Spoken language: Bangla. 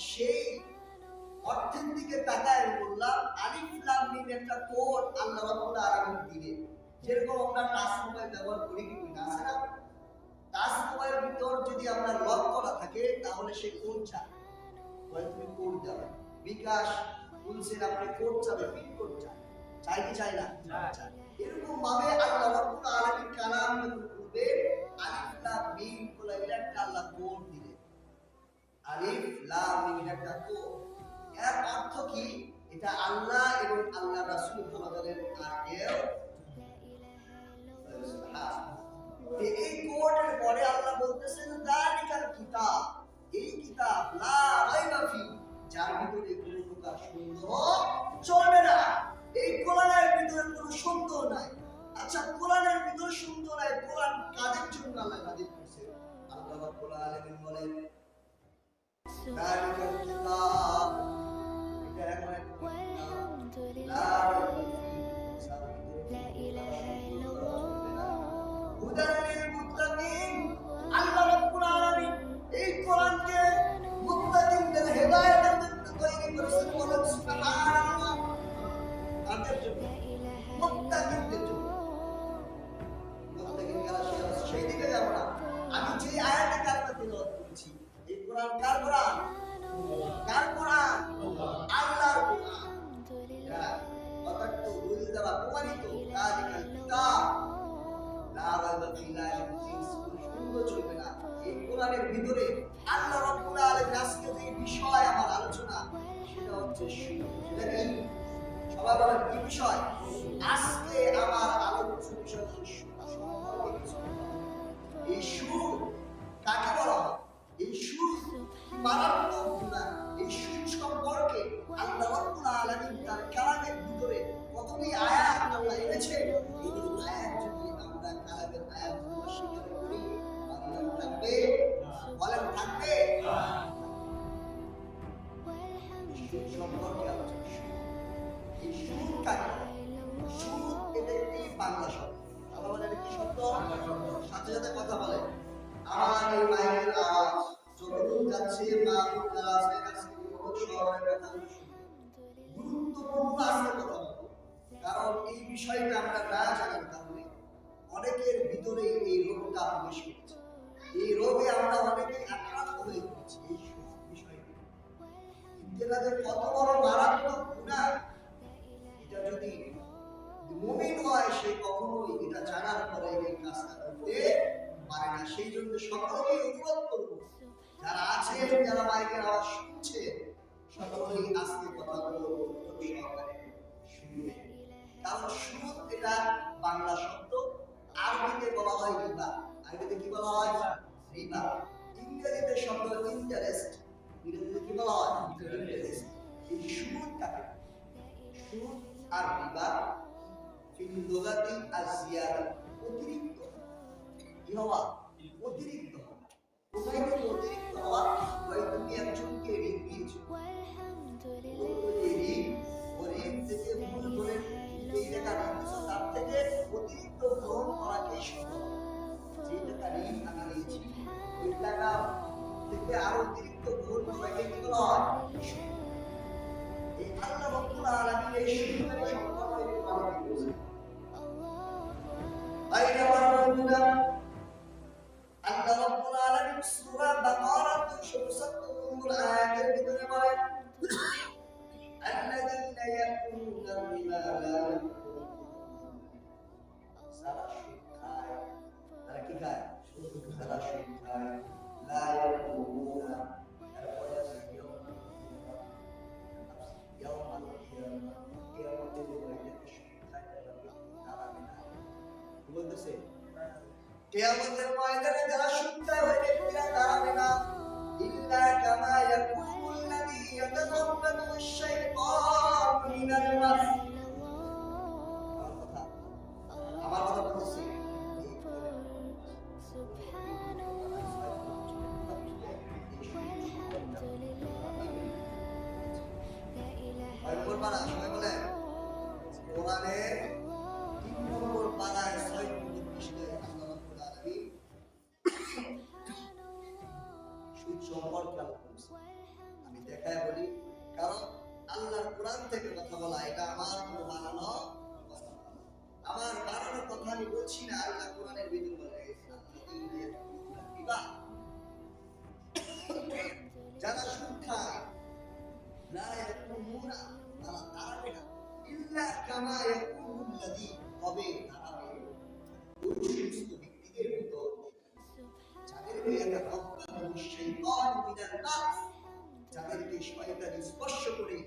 সেই অর্থের দিকে তাকায় বললাম আলিফ লাম মিম একটা কোড আল্লাহ রাব্বুল আলামিন দিলেন। যেরকম আমরা টাচ মোবাইল ব্যবহার করি কি না, আছে না? টাচ মোবাইল ভিতর যদি আমরা লক করা থাকে তাহলে সে কোড চায়, বলে তুমি কোড দাও। বিকাশ বলছেন আপনি কোড চাবে, পিন কোড চায়, চাই কি চাই না? চাই। এরকম ভাবে আল্লাহ রাব্বুল আলামিন কালাম করবে আলিফ লাম মিম বলে একটা আল্লাহ কোড দিলেন। আলিফ লাম মিম একটা কোড। এর অর্থ কি? এটা আল্লাহ এবং আল্লাহ রাসূল ভালো জানেন। আর কেউ এই কোডের পরে আল্লাহ বলতেছেন যালিকাল কিতাব, এই কিতাব লা রাইবা ফি, যার ভিতরে কোনো প্রকার সন্দেহ চলবে না। এই কোরআনের ভিতরে কোনো সন্দেহ নাই। আচ্ছা, কোরআনের ভিতরে সন্দেহ নাই, কোরআন কাদের জন্য আল্লাহ নাযিল করেছে? আল্লাহ রাব্বুল আলামিন বলেন যালিকাল কিতাব, এটা এমন একটা কিতাব লা রাইবা ফি, লা ইলাহা ইল্লাল্লাহ হুদাল লিল মুত্তাকিন। আল্লাহ রাব্বুল আলামিন এই কোরআনকে মুত্তাকিনদের হেদায়েতের জন্য তৈরি করেছেন। বলেন সুবহানাল্লাহ। কাদের জন্য? মুত্তাকিনদের জন্য। মুত্তাকিন কারা? সেই দিকে যাব না। আমি যে আয়াতে কারিমা তেলাওয়াত করেছি, এই কোরআন কার কোরআন? কার কোরআন? আল্লাহর কোরআন। হ্যাঁ, অর্থাৎ তো দলিল দ্বারা প্রমাণিত যালিকাল কিতাব লা রাইবা ফি, লা সন্দেহ চলবে না। এই কোরআনের ভিতরে আল্লাহ রাব্বুল আলামিন আজকে যে বিষয় আমার আলোচনা, সেটা হচ্ছে সুদ। সেটা কি? সবাই বলেন কি বিষয়? আজকে আমার আলোচ্য বিষয় হচ্ছে সুদ। এই সুদ কাকে বলা হয়? এই সুদ মারাত্মক গুনাহ। এই সুদ সম্পর্কে আল্লাহ রাব্বুল আলামিন তার কালামের ভিতরে কতটি আয়াত আল্লাহ এনেছে। এই আয়াত যদি আমরা কালামের আয়াতগুলো স্বীকার করি, আল্লাহ থাকবে, বলেন থাকবে। সুদ সম্পর্কে আলোচনা। এই সুদ কাকে? সুদ এটা একটি বাংলা শব্দ। আমরা বলেন এটা কি শব্দ? সাথে সাথে কথা বলে। আমার এই মাইকের আওয়াজ যতদূর যাচ্ছে বা যারা আছে কাছে শহরের কথা গুরুত্বপূর্ণ আজকে কথা বলবো। কারণ এই বিষয়টা আমরা না জানার কারণে অনেকের ভিতরে এই রোগটা প্রবেশ করেছে। এই রোগে আমরা অনেকে আক্রান্ত হয়ে পড়েছি। এই বিষয়টি এটা যে কত বড় মারাত্মক গুনাহ, এটা যদি মুমিন হয় সে কখনোই এটা জানার পরে এই কাজটা করতে পারে না। সেই জন্য সকলকে অনুরোধ করবো, যারা আছেন, যারা মাইকের আওয়াজ শুনছে, সকলেই আজকে কথাগুলো সহকারে শুনবে। কারণ সুদ এটা বাংলা শব্দ, আরবিতে বলা হয় রিবা। আরবিতে কি বলা হয়? রিবা। ইংরেজিতে শব্দ ইন্টারেস্ট। ইংরেজিতে কি বলা হয়? ইন্টারেস্ট। এই সুদ কাকে? সুদ আর রিবা ফিল লুগাতি আজ-জিয়াদা, অতিরিক্ত। কি হওয়া? অতিরিক্ত হওয়া। কোথায় থেকে অতিরিক্ত হওয়া? হয় তুমি একজনকে ঋণ দিয়েছো, ঋণ থেকে মূল ধরে এই টাকা ঋণ দিয়েছো, তার থেকে অতিরিক্ত গ্রহণ করাকে সুদ। যে টাকা ঋণ আমি নিয়েছি, ওই টাকা থেকে আরো অতিরিক্ত গ্রহণ করাকে কি বলা হয়? এই আল্লাহ রাব্বুল আলামিন এই সুদের সম্পর্কে প্রমাণ করেছেন। আল্লাহ রাব্বুল আলামিন সূরা বাকারা 270 নম্বর আয়াতের ভিতরে বলেন আল্লাযীনা ইয়াকুলুনা রিবা লা সারা শিখায়, তারা কি খায়? সারা শিখায় লা ইয়াকুলুনা, তারপরে আছে ইয়াউমাল কিয়ামা, কিয়ামতের দিনে শিখায় তারা না বলতেছে কিয়ামতের ময়দানে যারা সুদখায় ওই ব্যক্তিরা দাঁড়াবে না। ইল্লা কামা ইয়াকুলুল্লাযী ইয়াতাযাব্বাতু আশ-শাইতানু মিনাল মাস। আমার কথা বলতেছি। সবাই বলে কোরআনের 3 নম্বর পারায় 6 নম্বর পৃষ্ঠায় আল্লাহ রাব্বুল আলামিন সুদ সম্পর্কে আলোচনা করেছেন। আমি হ্যাঁ বলি, কারণ আল্লাহর কোরআন থেকে কথা বলা এটা আমার কোনো বানানো কথা না। আমার বানানো কথা আমি বলছি না, আল্লাহ কোরআনের ভিতরে বলে যারা সুদ খায় লা ইয়াকুমুনা, তারা দাঁড়াবে না ইল্লা কামা ইয়াকুমুল্লাযী, তবে দাঁড়াবে ওই সমস্ত ব্যক্তিদের মতো যাদেরকে একটা শাইতান মিনান নাস, যাদেরকে শয়তান স্পর্শ করে